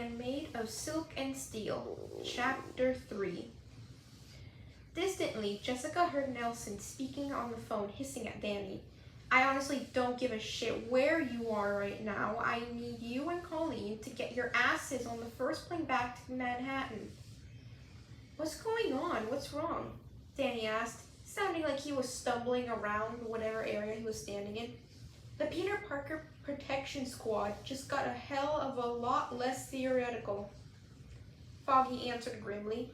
am made of silk and steel. Chapter 3. Distantly, Jessica heard Nelson speaking on the phone, hissing at Danny. I honestly don't give a shit where you are right now. I need you and Colleen to get your asses on the first plane back to Manhattan. What's going on? What's wrong? Danny asked, sounding like he was stumbling around whatever area he was standing in. The Peter Parker Protection Squad just got a hell of a lot less theoretical. Foggy answered grimly.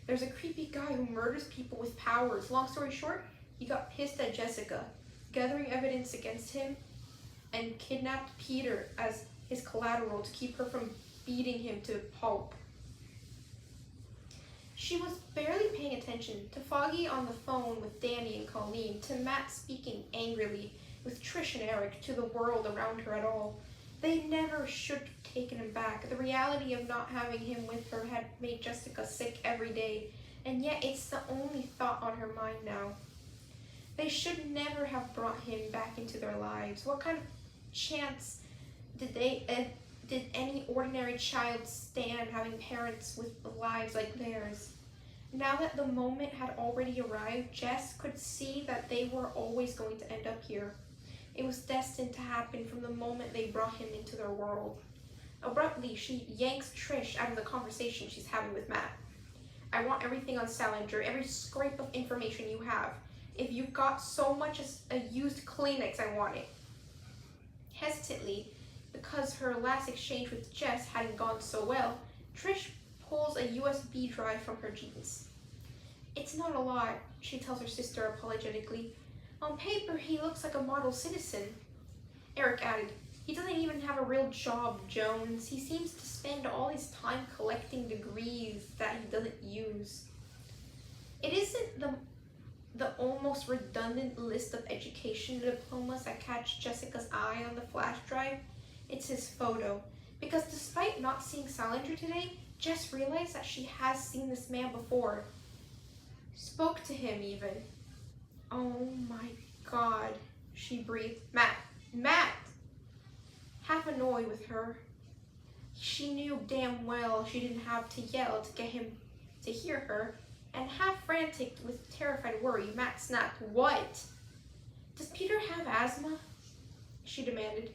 There's a creepy guy who murders people with powers. Long story short, he got pissed at Jessica, gathering evidence against him, and kidnapped Peter as his collateral to keep her from beating him to pulp. She was barely paying attention to Foggy on the phone with Danny and Colleen, to Matt speaking angrily with Trish and Eric, to the world around her at all. They never should have taken him back. The reality of not having him with her had made Jessica sick every day, and yet it's the only thought on her mind now. They should never have brought him back into their lives. What kind of chance did any ordinary child stand having parents with lives like theirs? Now that the moment had already arrived, Jess could see that they were always going to end up here. It was destined to happen from the moment they brought him into their world. Abruptly, she yanks Trish out of the conversation she's having with Matt. I want everything on Salinger, every scrape of information you have. If you've got so much as a used Kleenex, I want it. Hesitantly, because her last exchange with Jess hadn't gone so well, Trish pulls a USB drive from her jeans. It's not a lot, she tells her sister apologetically. On paper, he looks like a model citizen. Eric added, he doesn't even have a real job, Jones. He seems to spend all his time collecting degrees that he doesn't use. It isn't the almost redundant list of education diplomas that catch Jessica's eye on the flash drive. It's his photo. Because despite not seeing Salinger today, Jess realized that she has seen this man before. Spoke to him even. Oh my God, she breathed. Matt! Half annoyed with her. She knew damn well she didn't have to yell to get him to hear her, and half frantic with terrified worry, Matt snapped, What? Does Peter have asthma? She demanded.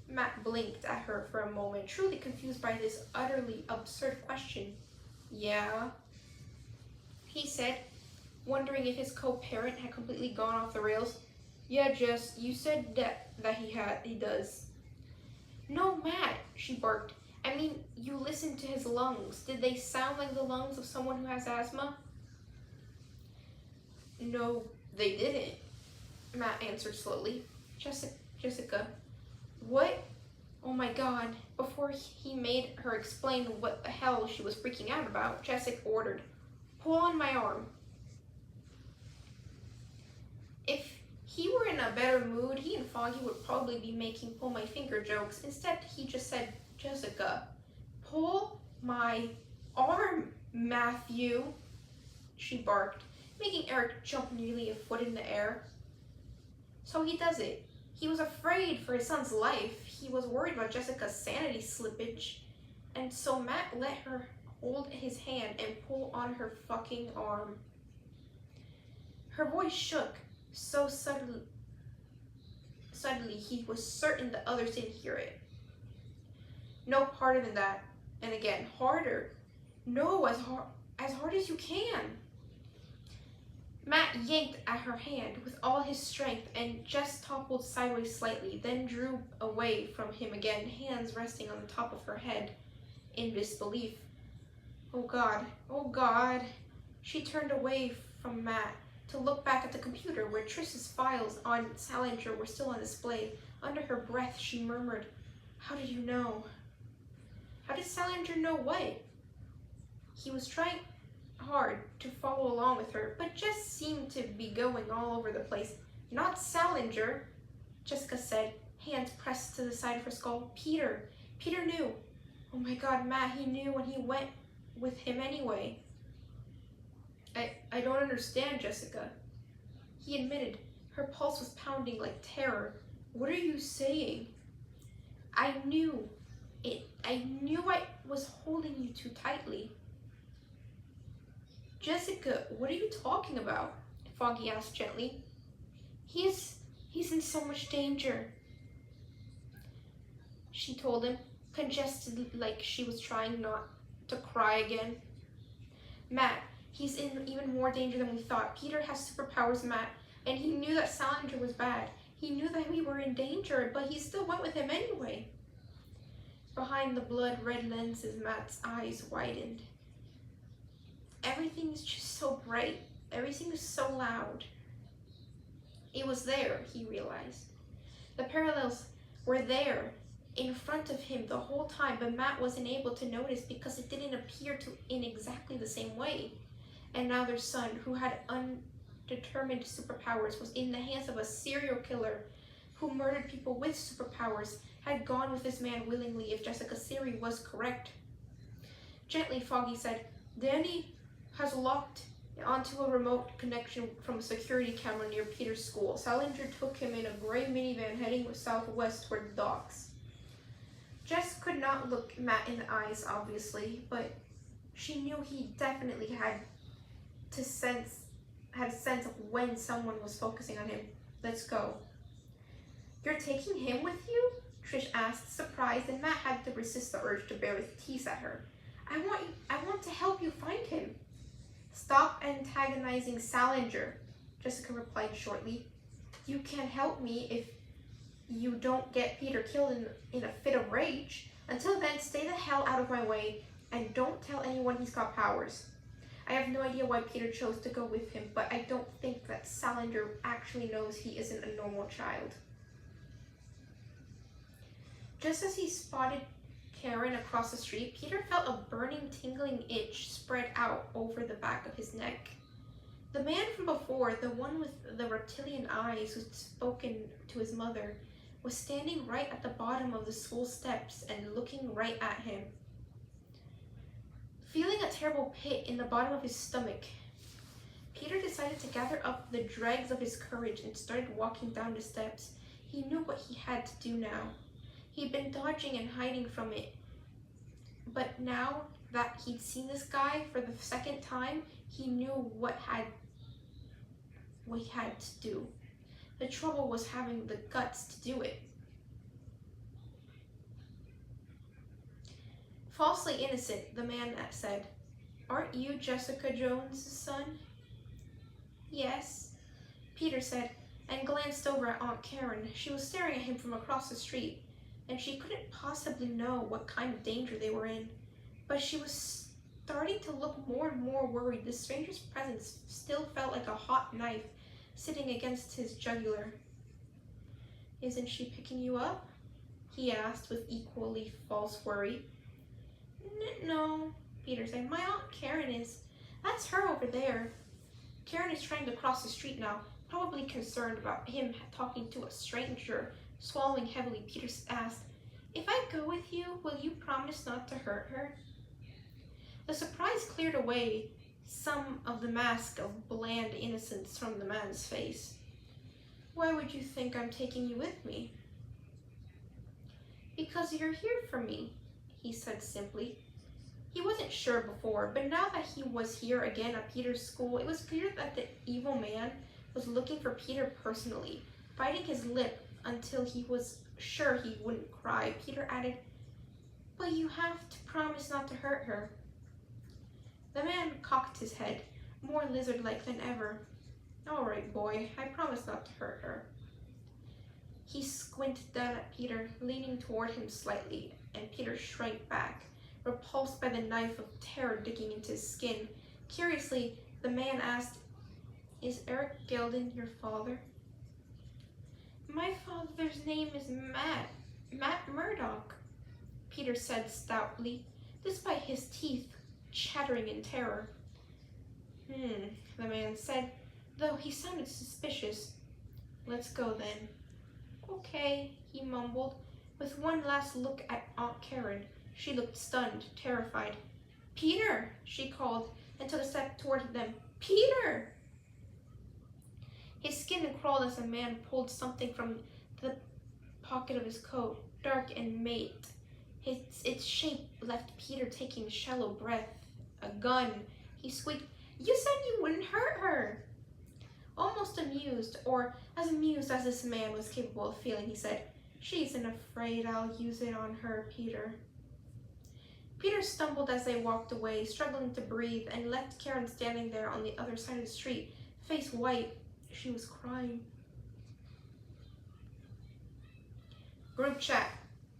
Matt blinked at her for a moment, truly confused by this utterly absurd question. Yeah, he said, wondering if his co-parent had completely gone off the rails. Yeah, Jess, you said that he does. No, Matt, she barked. I mean, you listened to his lungs. Did they sound like the lungs of someone who has asthma? No, they didn't, Matt answered slowly. Jessica, what? Oh my God. Before he made her explain what the hell she was freaking out about, Jessica ordered, pull on my arm. If he were in a better mood, he and Foggy would probably be making pull my finger jokes. Instead, he just said, Jessica, pull my arm, Matthew, she barked, making Eric jump nearly a foot in the air. So he does it. He was afraid for his son's life. He was worried about Jessica's sanity slippage. And so Matt let her hold his hand and pull on her fucking arm. Her voice shook so suddenly he was certain the others didn't hear it. No, harder than that. And again, harder. No, as hard as you can. Matt yanked at her hand with all his strength, and Jess toppled sideways slightly, then drew away from him again, hands resting on the top of her head in disbelief. Oh God, oh God. She turned away from Matt to look back at the computer where Trish's files on Salinger were still on display. Under her breath, she murmured, How did you know? How did Salinger know what? He was trying hard to follow along with her, but just seemed to be going all over the place. Not Salinger, Jessica said, hands pressed to the side of her skull. Peter knew. Oh my God, Matt, he knew when he went with him anyway. I don't understand, Jessica. He admitted. Her pulse was pounding like terror. What are you saying? I knew I was too tightly. Jessica, what are you talking about? Foggy asked gently. He's in so much danger, she told him, congested like she was trying not to cry again. Matt, he's in even more danger than we thought. Peter has superpowers, Matt, and he knew that Salinger was bad. He knew that we were in danger, but he still went with him anyway. Behind the blood-red lenses, Matt's eyes widened. Everything is just so bright. Everything is so loud. It was there, he realized. The parallels were there, in front of him the whole time, but Matt wasn't able to notice because it didn't appear to in exactly the same way. And now their son, who had undetermined superpowers, was in the hands of a serial killer who murdered people with superpowers, had gone with this man willingly if Jessica's theory was correct. Gently, Foggy said, Danny has locked onto a remote connection from a security camera near Peter's school. Salinger took him in a gray minivan heading southwest toward the docks. Jess could not look Matt in the eyes, obviously, but she knew he definitely had a sense of when someone was focusing on him. Let's go. You're taking him with you? Trish asked, surprised, and Matt had to resist the urge to barely tease at her. I want to help you find him. Stop antagonizing Salinger, Jessica replied shortly. You can't help me if you don't get Peter killed in a fit of rage. Until then, stay the hell out of my way and don't tell anyone he's got powers. I have no idea why Peter chose to go with him, but I don't think that Salinger actually knows he isn't a normal child. Just as he spotted Karen across the street, Peter felt a burning, tingling itch spread out over the back of his neck. The man from before, the one with the reptilian eyes who'd spoken to his mother, was standing right at the bottom of the school steps and looking right at him. Feeling a terrible pit in the bottom of his stomach, Peter decided to gather up the dregs of his courage and started walking down the steps. He knew what he had to do now. He'd been dodging and hiding from it, but now that he'd seen this guy for the second time, he knew what he had to do. The trouble was having the guts to do it. Falsely innocent, the man said, Aren't you Jessica Jones' son? Yes, Peter said, and glanced over at Aunt Karen. She was staring at him from across the street, and she couldn't possibly know what kind of danger they were in. But she was starting to look more and more worried. The stranger's presence still felt like a hot knife sitting against his jugular. Isn't she picking you up? He asked with equally false worry. No, Peter said. My Aunt Karen is. That's her over there. Karen is trying to cross the street now, probably concerned about him talking to a stranger. Swallowing heavily, Peter asked, If I go with you, will you promise not to hurt her? The surprise cleared away some of the mask of bland innocence from the man's face. Why would you think I'm taking you with me? Because you're here for me, he said simply. He wasn't sure before, but now that he was here again at Peter's school, it was clear that the evil man was looking for Peter personally. Biting his lip until he was sure he wouldn't cry, Peter added, But you have to promise not to hurt her. The man cocked his head, more lizard-like than ever. All right, boy, I promise not to hurt her. He squinted down at Peter, leaning toward him slightly, and Peter shrank back, repulsed by the knife of terror digging into his skin. Curiously, the man asked, Is Eric Gelden your father? My father's name is Matt Murdoch, Peter said stoutly, despite his teeth chattering in terror. The man said, though he sounded suspicious. Let's go then. Okay, he mumbled, with one last look at Aunt Karen. She looked stunned, terrified. Peter, she called, and took a step toward them. Peter! His skin crawled as a man pulled something from the pocket of his coat, dark and mate. Its shape left Peter taking shallow breath. A gun. He squeaked, "You said you wouldn't hurt her!" Almost amused, or as amused as this man was capable of feeling, he said, "She isn't afraid I'll use it on her, Peter." Peter stumbled as they walked away, struggling to breathe, and left Karen standing there on the other side of the street, face white. She was crying. Group chat.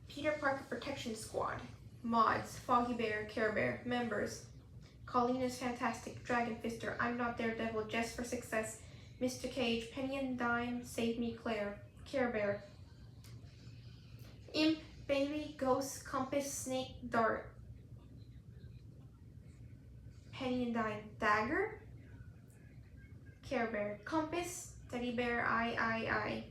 Peter Parker Protection Squad. Mods. Foggy Bear, Care Bear. Members. Colleen is fantastic. Dragon Fister. I'm not Daredevil. Just for success. Mr. Cage. Penny and Dime. Save me, Claire. Care Bear. Imp. Baby. Ghost. Compass. Snake. Dart. Penny and Dime. Dagger. Care Bear. Compass. Teddy Bear. I.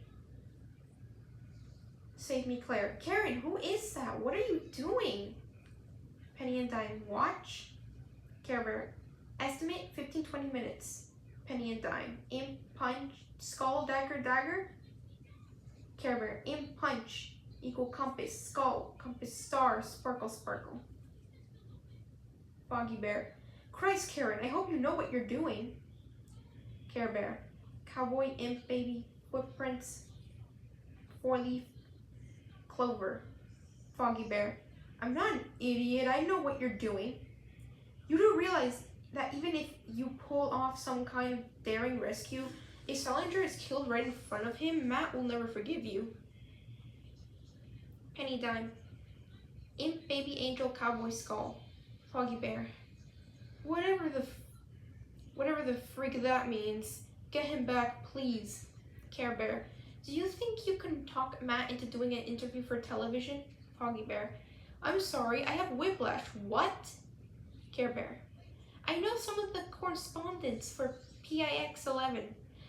Save me, Claire. Karen, who is that? What are you doing? Penny and Dime. Watch. Care Bear. Estimate 15-20 minutes. Penny and Dime. Imp. Punch. Skull. Dagger. Care Bear. Imp. Punch. Equal compass. Skull. Compass. Star. Sparkle. Foggy Bear. Christ, Karen, I hope you know what you're doing. Care Bear. Cowboy. Imp. Baby. Footprints. 4-leaf. Clover. Foggy Bear. I'm not an idiot. I know what you're doing. You do realize that even if you pull off some kind of daring rescue, if Salinger is killed right in front of him, Matt will never forgive you. Penny Dime. Imp. Baby. Angel. Cowboy. Skull. Foggy Bear. Whatever the freak that means. Get him back, please. Care Bear. Do you think you can talk Matt into doing an interview for television? Foggy Bear. I'm sorry, I have whiplash. What? Care Bear. I know some of the correspondents for PIX-11.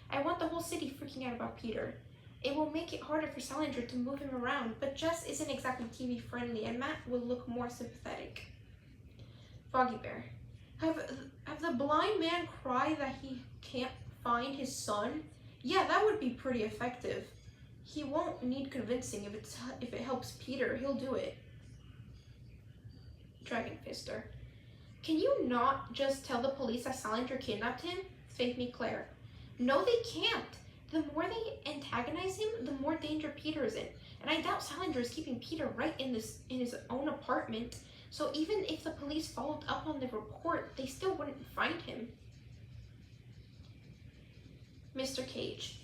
I want the whole city freaking out about Peter. It will make it harder for Salinger to move him around, but Jess isn't exactly TV friendly and Matt will look more sympathetic. Foggy Bear. Have the blind man cry that he can't find his son? Yeah, that would be pretty effective. He won't need convincing. If it helps Peter, he'll do it. Dragon Fister. Can you not just tell the police that Salinger kidnapped him? Save me, Claire. No, they can't. The more they antagonize him, the more danger Peter is in. And I doubt Salinger is keeping Peter right in his own apartment. So even if the police followed up on the report, they still wouldn't find him. Mr. Cage.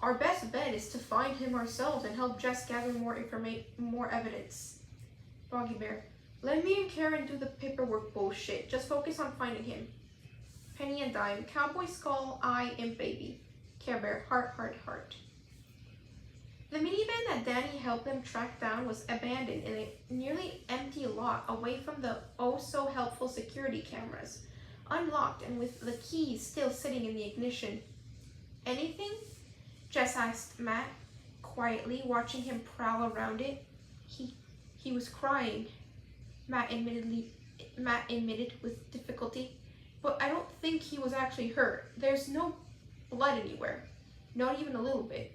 Our best bet is to find him ourselves and help Jess gather more evidence. Foggy Bear. Let me and Karen do the paperwork bullshit. Just focus on finding him. Penny and Dime. Cowboy. Skull. I. Imp. Baby. Care Bear. Heart. The minivan that Danny helped them track down was abandoned in a nearly empty lot away from the oh-so-helpful security cameras. Unlocked and with the keys still sitting in the ignition. Anything? Jess asked Matt, quietly watching him prowl around it. He was crying, Matt admitted with difficulty. But I don't think he was actually hurt. There's no blood anywhere. Not even a little bit.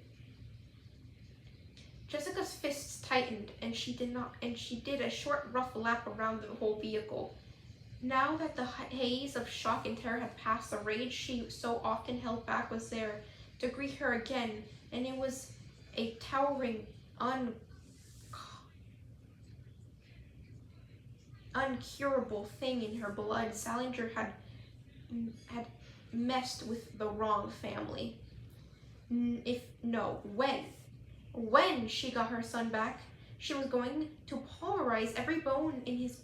Jessica's fists tightened, and she did a short, rough lap around the whole vehicle. Now that the haze of shock and terror had passed, the rage she so often held back was there to greet her again, and it was a towering, uncurable thing in her blood. Salinger had messed with the wrong family. When she got her son back, she was going to pulverize every bone in his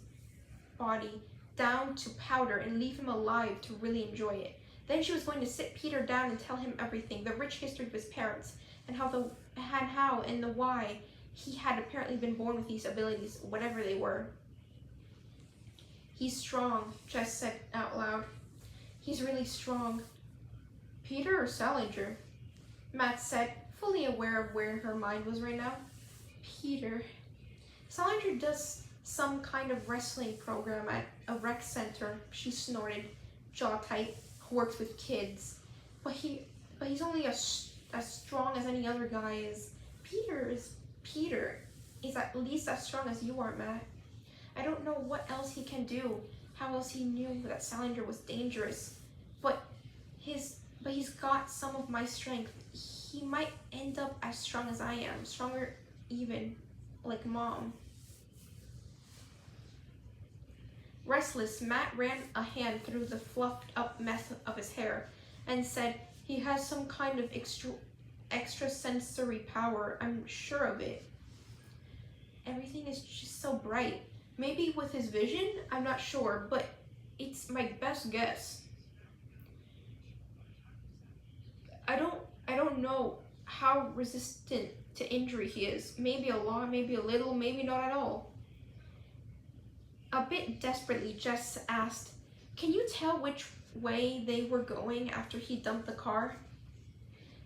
body down to powder and leave him alive to really enjoy it. Then she was going to sit Peter down and tell him everything, the rich history of his parents, and how and the why he had apparently been born with these abilities, whatever they were. He's strong, Jess said out loud. He's really strong. Peter or Salinger? Matt said, fully aware of where her mind was right now. Peter. Salinger does some kind of wrestling program at a rec center, she snorted, jaw tight, works with kids. But he's only as strong as any other guy is. Peter is Peter. is at least as strong as you are, Matt. I don't know what else he can do, how else he knew that Salinger was dangerous, but he's got some of my strength. He might end up as strong as I am, stronger even, like Mom. Restless, Matt ran a hand through the fluffed up mess of his hair and said, "He has some kind of extrasensory power, I'm sure of it. Everything is just so bright. Maybe with his vision, I'm not sure, but it's my best guess. I don't know how resistant to injury he is. Maybe a lot, maybe a little, maybe not at all." A bit desperately, Jess asked, "Can you tell which way they were going after he dumped the car?"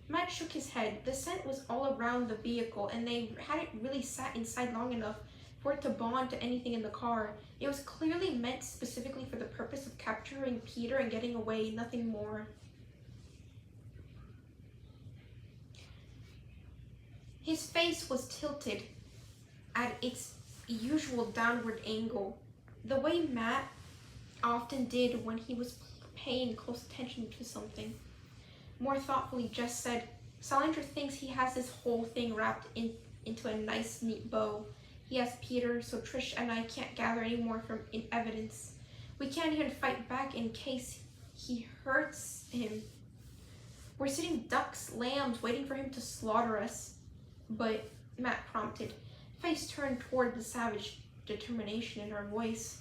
Matt shook his head. The scent was all around the vehicle, and they hadn't really sat inside long enough for it to bond to anything in the car. It was clearly meant specifically for the purpose of capturing Peter and getting away, nothing more. His face was tilted at its usual downward angle, the way Matt often did when he was paying close attention to something. More thoughtfully, Jess said, "Salinger thinks he has this whole thing wrapped into a nice, neat bow. He has Peter, so Trish and I can't gather any more from evidence. We can't even fight back in case he hurts him. We're sitting ducks, lambs, waiting for him to slaughter us." But Matt prompted, face turned toward the savage determination in her voice.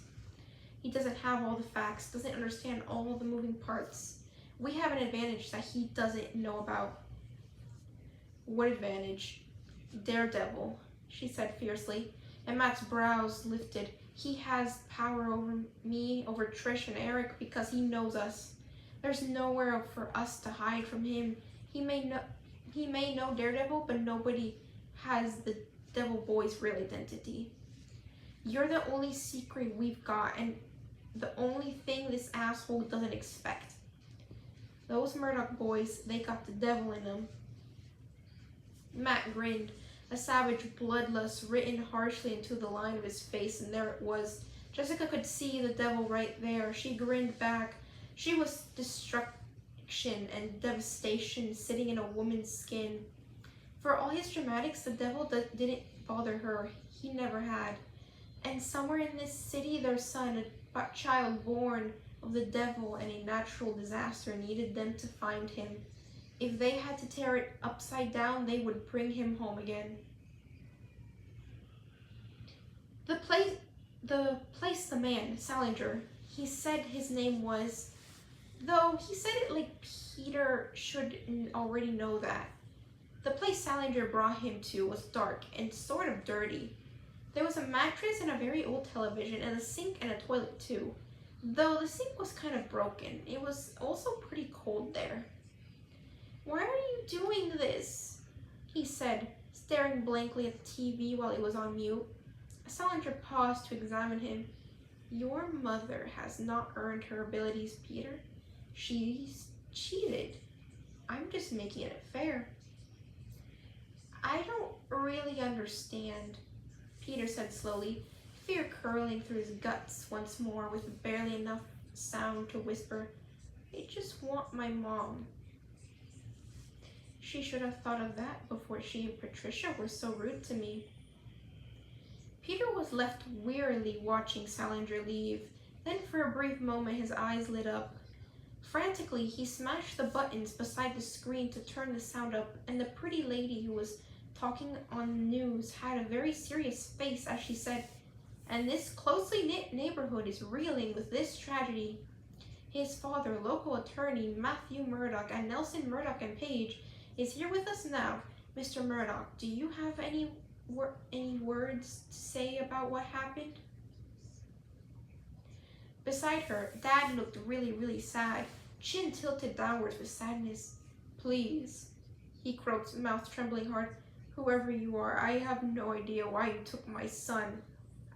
"He doesn't have all the facts, doesn't understand all the moving parts. We have an advantage that he doesn't know about." "What advantage?" "Daredevil," she said fiercely, and Matt's brows lifted. "He has power over me, over Trish and Eric, because he knows us. There's nowhere for us to hide from him. He may know Daredevil, but nobody has the Devil Boy's real identity. You're the only secret we've got, and the only thing this asshole doesn't expect. Those Murdoch boys, they got the devil in them." Matt grinned, a savage bloodlust written harshly into the line of his face, and there it was. Jessica could see the devil right there. She grinned back. She was destruction and devastation sitting in a woman's skin. For all his dramatics, the devil didn't bother her. He never had. And somewhere in this city, their son, a child born of the devil and a natural disaster, needed them to find him. If they had to tear it upside down, they would bring him home again. The place, the man, Salinger, he said his name was, though he said it like Peter should already know that. The place Salinger brought him to was dark and sort of dirty. There was a mattress and a very old television and a sink and a toilet too, though the sink was kind of broken. It was also pretty cold there. "Why are you doing this?" he said, staring blankly at the TV while it was on mute. Salinger paused to examine him. "Your mother has not earned her abilities, Peter. She's cheated. I'm just making it fair." "I don't really understand," Peter said slowly, fear curling through his guts once more with barely enough sound to whisper, "I just want my mom." She should have thought of that before she and Patricia were so rude to me. Peter was left wearily watching Salinger leave. Then for a brief moment his eyes lit up. Frantically, he smashed the buttons beside the screen to turn the sound up, and the pretty lady who was talking on the news had a very serious face as she said, "And this closely knit neighborhood is reeling with this tragedy. His father, local attorney Matthew Murdoch and Nelson Murdoch and Page, is here with us now. Mr. Murdoch, do you have any words to say about what happened?" Beside her, Dad looked really sad, chin tilted downwards with sadness. "Please," he croaked, mouth trembling hard, "whoever you are, I have no idea why you took my son.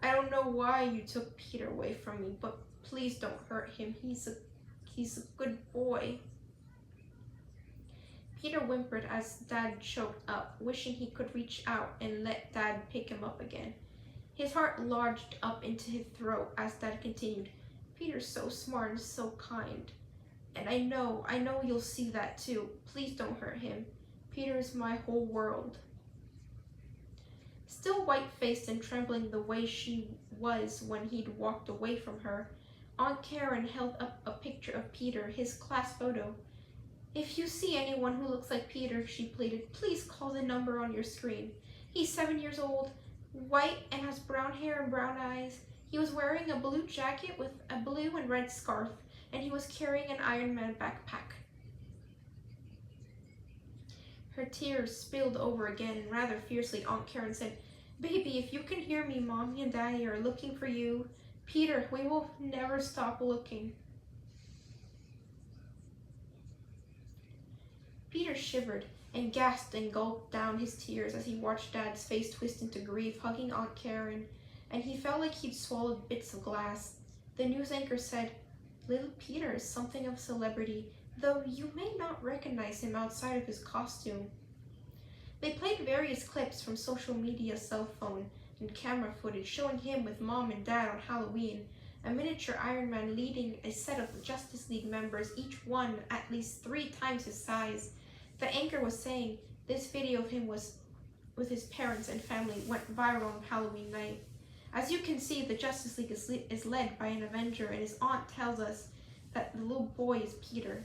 I don't know why you took Peter away from me, but please don't hurt him. He's a good boy." Peter whimpered as Dad choked up, wishing he could reach out and let Dad pick him up again. His heart lodged up into his throat as Dad continued, "Peter's so smart and so kind. And I know you'll see that too. Please don't hurt him. Peter is my whole world." Still white-faced and trembling the way she was when he'd walked away from her, Aunt Karen held up a picture of Peter, his class photo. "If you see anyone who looks like Peter," she pleaded, "please call the number on your screen. He's 7 years old, white, and has brown hair and brown eyes. He was wearing a blue jacket with a blue and red scarf, and he was carrying an Iron Man backpack." Her tears spilled over again, and rather fiercely Aunt Karen said, "Baby, if you can hear me, Mommy and Daddy are looking for you. Peter, we will never stop looking." Peter shivered and gasped and gulped down his tears as he watched Dad's face twist into grief, hugging Aunt Karen, and he felt like he'd swallowed bits of glass. The news anchor said, "Little Peter is something of a celebrity, though you may not recognize him outside of his costume." They played various clips from social media, cell phone, and camera footage showing him with Mom and Dad on Halloween, a miniature Iron Man leading a set of Justice League members, each one at least 3 times his size. The anchor was saying this video of him was with his parents and family went viral on Halloween night. As you can see, the Justice League is led by an Avenger, and his aunt tells us that the little boy is Peter.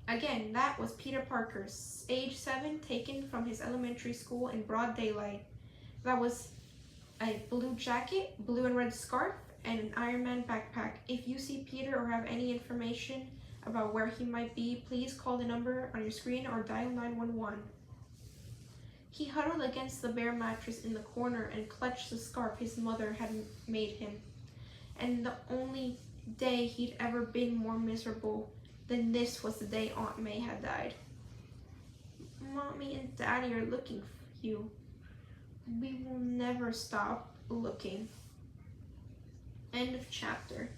Again, that was Peter Parker, age 7, taken from his elementary school in broad daylight. That was a blue jacket, blue and red scarf, and an Iron Man backpack. If you see Peter or have any information about where he might be, please call the number on your screen or dial 911. He huddled against the bare mattress in the corner and clutched the scarf his mother had made him. And the only day he'd ever been more miserable than this was the day Aunt May had died. "Mommy and Daddy are looking for you. We will never stop looking." End of chapter.